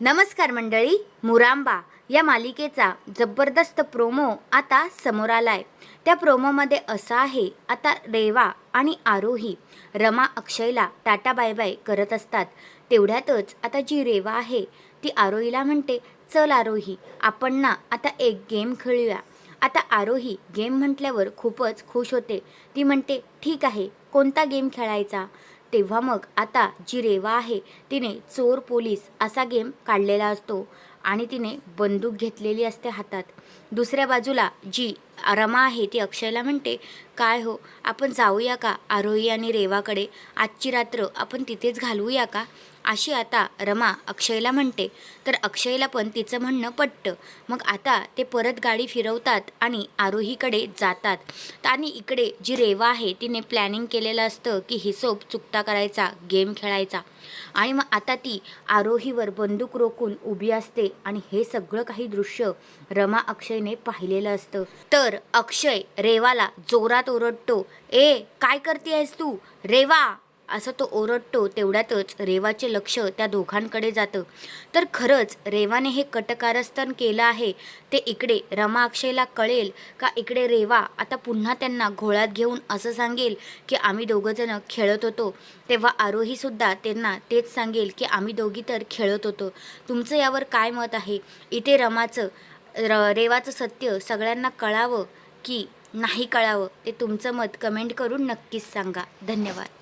नमस्कार मंडळी, मुरांबा या मालिकेचा जबरदस्त प्रोमो आता समोर आलाय। त्या प्रोमोमध्ये असं आहे, आता रेवा आणि आरोही रमा अक्षयला टाटा बाय बाय करत असतात। तेवढ्यातच आता जी रेवा आहे ती आरोहीला म्हणते, चल आरोही आपण ना आता एक गेम खेळूया। आता आरोही गेम म्हटल्यावर खूपच खुश होते। ती म्हणते, ठीक आहे, कोणता गेम खेळायचा? तेव्हा मग आता जी रेवा आहे तिने चोर पोलीस असा गेम काढलेला असतो आणि तिने बंदूक घेतलेली असते हातात। दुसऱ्या बाजूला जी रमा आहे ती अक्षयला म्हणते, काय हो, आपण जाऊया का आरोही आणि रेवाकडे? आजची रात्र आपण तिथेच घालवूया का? अशी आता रमा अक्षयला म्हणते। तर अक्षयला पण तिचं म्हणणं पटतं। मग आता ते परत गाडी फिरवतात आणि आरोहीकडे जातात। आणि इकडे जी रेवा आहे तिने प्लॅनिंग केलेलं असतं की हिशोब चुकता करायचा, गेम खेळायचा। आणि मग आता ती आरोहीवर बंदूक रोखून उभी असते आणि हे सगळं काही दृश्य रमा अक्षयने पाहिलेलं असतं। तर अक्षय रेवाला जोरात ओरडतो, ए काय करतेयस तू रेवा, असं तो ओरडतो। तेवढ्यातच रेवाचे लक्ष त्या दोघांकडे जातं। तर खरंच रेवाने हे कटकारस्थान केलं आहे ते इकडे रमा अक्षयला कळेल का? इकडे रेवा आता पुन्हा त्यांना घोळात घेऊन असं सांगेल की आम्ही दोघंजणं खेळत होतो। तेव्हा आरोहीसुद्धा त्यांना तेच सांगेल की आम्ही दोघी तर खेळत होतो। तुमचं यावर काय मत आहे? इथे रेवाचं सत्य सगळ्यांना कळावं की नाही कळावं ते तुमचं मत कमेंट करून नक्कीच सांगा। धन्यवाद।